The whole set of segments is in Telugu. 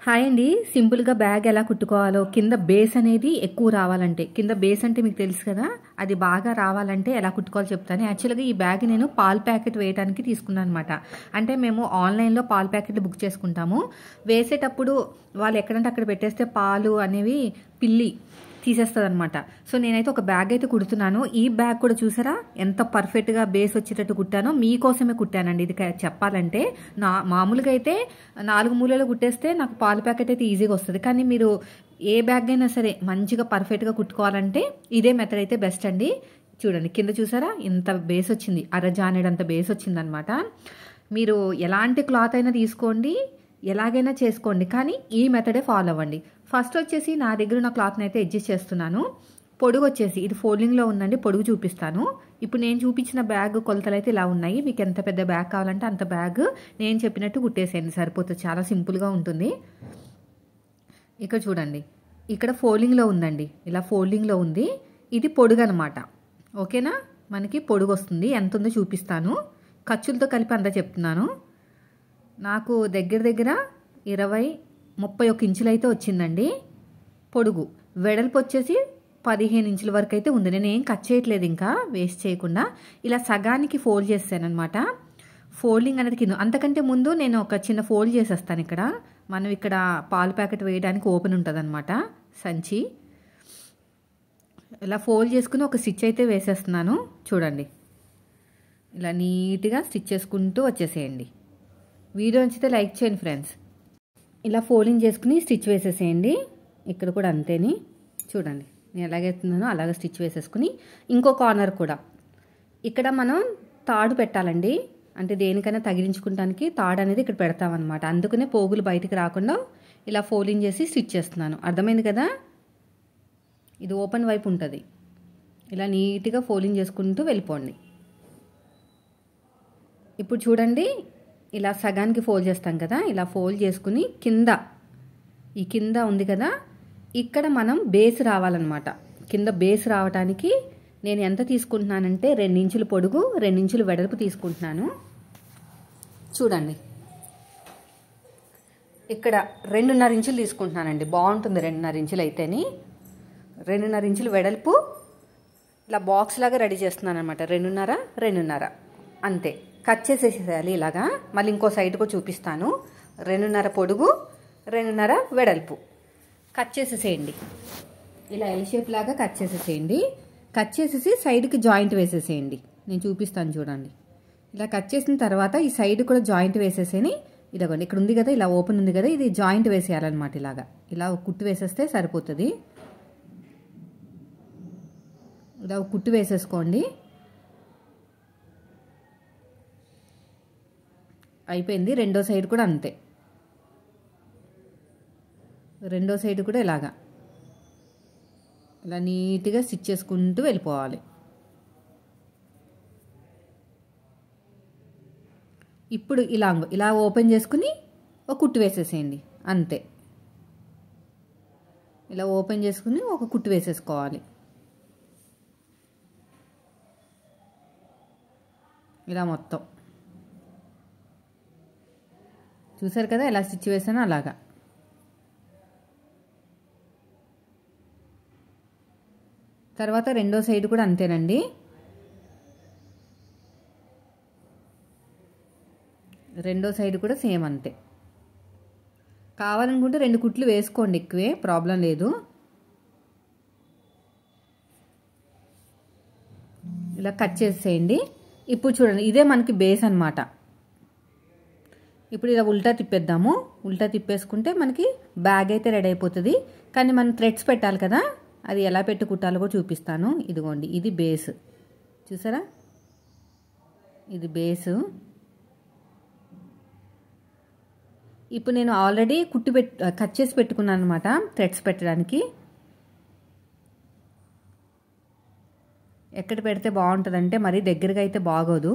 హాయ్ అండి. సింపుల్గా బ్యాగ్ ఎలా కుట్టుకోవాలో, కింద బేస్ అనేది ఎక్కువ రావాలంటే, కింద బేస్ అంటే మీకు తెలుసు కదా, అది బాగా రావాలంటే ఎలా కుట్టుకోవాలో చెప్తాను. యాక్చువల్గా ఈ బ్యాగ్ నేను పాల ప్యాకెట్ వేయడానికి తీసుకున్నాను అనమాట. అంటే మేము ఆన్లైన్లో పాల ప్యాకెట్ బుక్ చేసుకుంటాము. వేసేటప్పుడు వాళ్ళు ఎక్కడంటే అక్కడ పెట్టేస్తే పాలు అనేవి పిల్లి తీసేస్తుంది అనమాట. సో నేనైతే ఒక బ్యాగ్ అయితే కుడుతున్నాను. ఈ బ్యాగ్ కూడా చూసారా ఎంత పర్ఫెక్ట్గా బేస్ వచ్చేటట్టు కుట్టానో, మీకోసమే కుట్టానండి. ఇది చెప్పాలంటే మామూలుగా అయితే 4 మూలలో కుట్టేస్తే నాకు పాల ప్యాకెట్ అయితే ఈజీగా వస్తుంది. కానీ మీరు ఏ బ్యాగ్ అయినా సరే మంచిగా పర్ఫెక్ట్గా కుట్టుకోవాలంటే ఇదే మెథడ్ అయితే బెస్ట్ అండి. చూడండి కింద చూసారా ఇంత బేస్ వచ్చింది, అరజానేడంత బేస్ వచ్చింది అనమాట. మీరు ఎలాంటి క్లాత్ అయినా తీసుకోండి, ఎలాగైనా చేసుకోండి, కానీ ఈ మెథడే ఫాలో అవ్వండి. ఫస్ట్ వచ్చేసి నా దగ్గర ఉన్న క్లాత్ని అయితే అడ్జస్ట్ చేస్తున్నాను. పొడుగు వచ్చేసి ఇది ఫోల్డింగ్లో ఉందండి, పొడుగు చూపిస్తాను. ఇప్పుడు నేను చూపించిన బ్యాగ్ కొలతలు అయితే ఇలా ఉన్నాయి. మీకు ఎంత పెద్ద బ్యాగ్ కావాలంటే అంత బ్యాగ్ నేను చెప్పినట్టు కుట్టేసేయండి, సరిపోతుంది. చాలా సింపుల్గా ఉంటుంది. ఇక్కడ చూడండి, ఇక్కడ ఫోల్డింగ్లో ఉందండి, ఇలా ఫోల్డింగ్లో ఉంది. ఇది పొడుగు అనమాట. ఓకేనా, మనకి పొడుగు వస్తుంది. ఎంత ఉందో చూపిస్తాను, ఖర్చులతో కలిపి అంతా చెప్తున్నాను. నాకు దగ్గర దగ్గర 20-31 ఇంచులు అయితే వచ్చిందండి పొడుగు. వెడల్పు వచ్చేసి 15 ఇంచుల వరకు అయితే ఉంది. నేను ఏం కట్ చేయట్లేదు, ఇంకా వేస్ట్ చేయకుండా ఇలా సగానికి ఫోల్డ్ చేస్తాను అనమాట. ఫోల్డింగ్ అనేది కింద, అంతకంటే ముందు నేను ఒక చిన్న ఫోల్డ్ చేసేస్తాను. ఇక్కడ మనం ఇక్కడ పాల ప్యాకెట్ వేయడానికి ఓపెన్ ఉంటుంది అనమాట సంచి. ఇలా ఫోల్డ్ చేసుకుని ఒక స్టిచ్ అయితే వేసేస్తున్నాను. చూడండి, ఇలా నీట్గా స్టిచ్ చేసుకుంటూ వచ్చేసేయండి. వీడియో నచ్చితే లైక్ చేయండి ఫ్రెండ్స్. ఇలా ఫోల్డింగ్ చేసుకుని స్టిచ్ వేసేసేయండి. ఇక్కడ కూడా అంతేని, చూడండి నేను ఎలాగైతున్నానో అలాగే స్టిచ్ వేసేసుకుని ఇంకో కార్నర్ కూడా ఇక్కడ మనం తాడు పెట్టాలండి. అంటే దేనికైనా తగిలించుకోవడానికి తాడు అనేది ఇక్కడ పెడతామన్నమాట. అందుకనే పోగులు బయటికి రాకుండా ఇలా ఫోల్డింగ్ చేసి స్టిచ్ చేస్తున్నాను. అర్థమైంది కదా, ఇది ఓపెన్ వైపు ఉంటుంది. ఇలా నీట్గా ఫోల్డింగ్ చేసుకుంటూ వెళ్ళిపోండి. ఇప్పుడు చూడండి, ఇలా సగానికి ఫోల్డ్ చేస్తాం కదా, ఇలా ఫోల్డ్ చేసుకుని కింద, ఈ కింద ఉంది కదా, ఇక్కడ మనం బేస్ రావాలన్నమాట. కింద బేస్ రావడానికి నేను ఎంత తీసుకుంటున్నానంటే 2 ఇంచులు పొడుగు, 2 ఇంచులు వెడల్పు తీసుకుంటున్నాను. చూడండి, ఇక్కడ 2.5 ఇంచులు తీసుకుంటున్నానండి. బాగుంటుంది 2.5 ఇంచులు అయితేని. 2.5 ఇంచులు వెడల్పు ఇలా బాక్స్ లాగా రెడీ చేస్తున్నాను అనమాట. 2.5 అంతే. కట్ చేసేసేయాలి ఇలాగా. మళ్ళీ ఇంకో సైడ్ కూడా చూపిస్తాను. 2.5 పొడుగు, 2.5 వెడల్పు కట్ చేసేసేయండి. ఇలా ఎల్ షేప్ లాగా కట్ చేసేసేయండి. కట్ చేసేసి సైడ్కి జాయింట్ వేసేసేయండి. నేను చూపిస్తాను చూడండి. ఇలా కట్ చేసిన తర్వాత ఈ సైడ్ కూడా జాయింట్ వేసేసేని. ఇలాగోండి, ఇక్కడ ఉంది కదా, ఇలా ఓపెన్ ఉంది కదా, ఇది జాయింట్ వేసేయాలన్నమాట. ఇలాగా ఇలా కుట్టు వేసేస్తే సరిపోతుంది. ఇలా కుట్టు వేసేసుకోండి. అయిపోయింది. రెండో సైడ్ కూడా అంతే. రెండో సైడ్ కూడా ఇలాగా ఇలా నీట్గా స్టిచ్ చేసుకుంటూ వెళ్ళిపోవాలి. ఇప్పుడు ఇలా ఓపెన్ చేసుకుని ఒక కుట్టు వేసేసేయండి అంతే. ఇలా ఓపెన్ చేసుకుని ఒక కుట్టు వేసేసుకోవాలి. ఇలా మొత్తం చూసారు కదా, ఎలా స్టిచ్ వేసానో అలాగా. తర్వాత రెండో సైడ్ కూడా అంతేనండి. రెండో సైడ్ కూడా సేమ్ అంతే. కావాలనుకుంటే 2 కుట్లు వేసుకోండి, ఎక్కువే ప్రాబ్లం లేదు. ఇలా కట్ చేసేయండి. ఇప్పుడు చూడండి, ఇదే మనకి బేస్ అన్నమాట. ఇప్పుడు ఇలా ఉల్టా తిప్పేద్దాము. ఉల్టా తిప్పేసుకుంటే మనకి బ్యాగ్ అయితే రెడీ అయిపోతుంది. కానీ మనం థ్రెడ్స్ పెట్టాలి కదా, అది ఎలా పెట్టి కుట్టాలో కూడా చూపిస్తాను. ఇదిగోండి, ఇది బేస్ చూసారా, ఇది బేసు. ఇప్పుడు నేను ఆల్రెడీ కట్ చేసి పెట్టుకున్నాను అనమాట థ్రెడ్స్ పెట్టడానికి. ఎక్కడ పెడితే బాగుంటుందంటే మరి దగ్గరగా అయితే బాగోదు.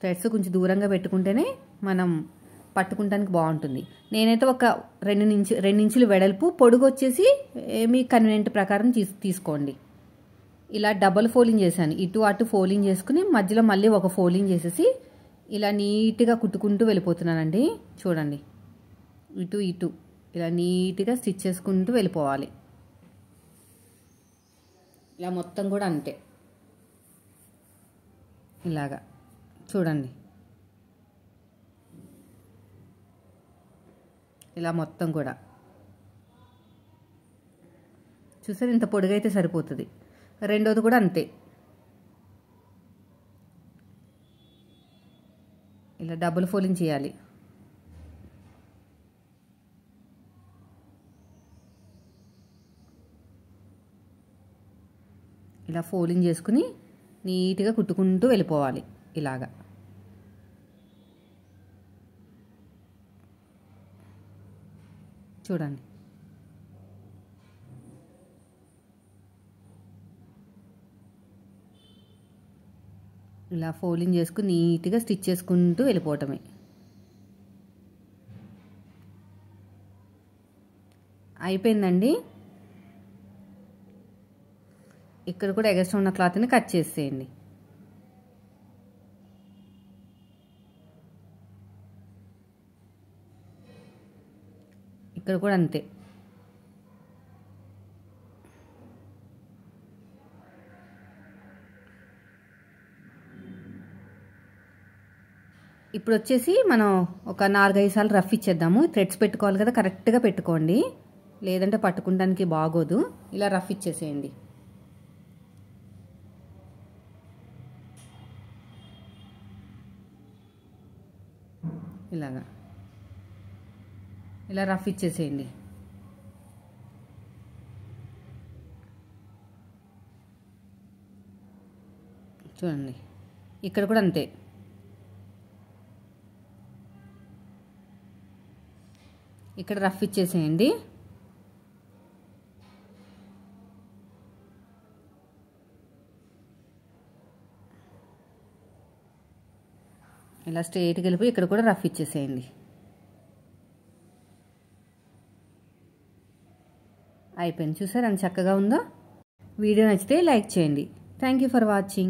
థ్రెడ్స్ కొంచెం దూరంగా పెట్టుకుంటేనే మనం పట్టుకుంటానికి బాగుంటుంది. నేనైతే ఒక 2 ఇంచులు వెడల్పు, పొడుగు వచ్చేసి మీ కన్వీనియంట్ ప్రకారం తీసుకోండి. ఇలా డబుల్ ఫోల్డింగ్ చేశాను. ఇటు అటు ఫోల్డింగ్ చేసుకుని మధ్యలో మళ్ళీ ఒక ఫోల్డింగ్ చేసేసి ఇలా నీట్గా కుట్టుకుంటూ వెళ్ళిపోతున్నానండి. చూడండి, ఇటు ఇటు ఇలా నీట్గా స్టిచ్ చేసుకుంటూ వెళ్ళిపోవాలి. ఇలా మొత్తం కూడా అంతే, ఇలాగా చూడండి. ఇలా మొత్తం కూడా చూసారు, ఇంత పొడుగైతే సరిపోతుంది. రెండోది కూడా అంతే, ఇలా డబుల్ ఫోల్డింగ్ చేయాలి. ఇలా ఫోల్డింగ్ చేసుకుని నీట్గా కుట్టుకుంటూ వెళ్ళిపోవాలి ఇలాగా. చూడండి, ఇలా ఫోల్డింగ్ చేసుకుని నీట్గా స్టిచ్ చేసుకుంటూ వెళ్ళిపోవటమే. అయిపోయిందండి. ఇక్కడ కూడా ఎగస్ట్రా ఉన్న క్లాత్ని కట్ చేసేయండి. ఇక్కడ కూడా అంతే. ఇప్పుడు వచ్చేసి మనం ఒక 4-5 సార్లు రఫ్ ఇచ్చేద్దాము. థ్రెడ్స్ పెట్టుకోవాలి కదా, కరెక్ట్గా పెట్టుకోండి, లేదంటే పట్టుకోవడానికి బాగోదు. ఇలా రఫ్ ఇచ్చేసేయండి. ఇలాగా ఇలా రఫ్ ఇచ్చేసేయండి. చూడండి, ఇక్కడ కూడా అంతే. ఇక్కడ రఫ్ ఇచ్చేసేయండి. ఇలా స్ట్రైట్గా వెళ్ళిపోయి ఇక్కడ కూడా రఫ్ ఇచ్చేసేయండి. అయిపోయింది. చూసారు ఎంత చక్కగా ఉందో. వీడియో నచ్చితే లైక్ చేయండి. Thank you for watching.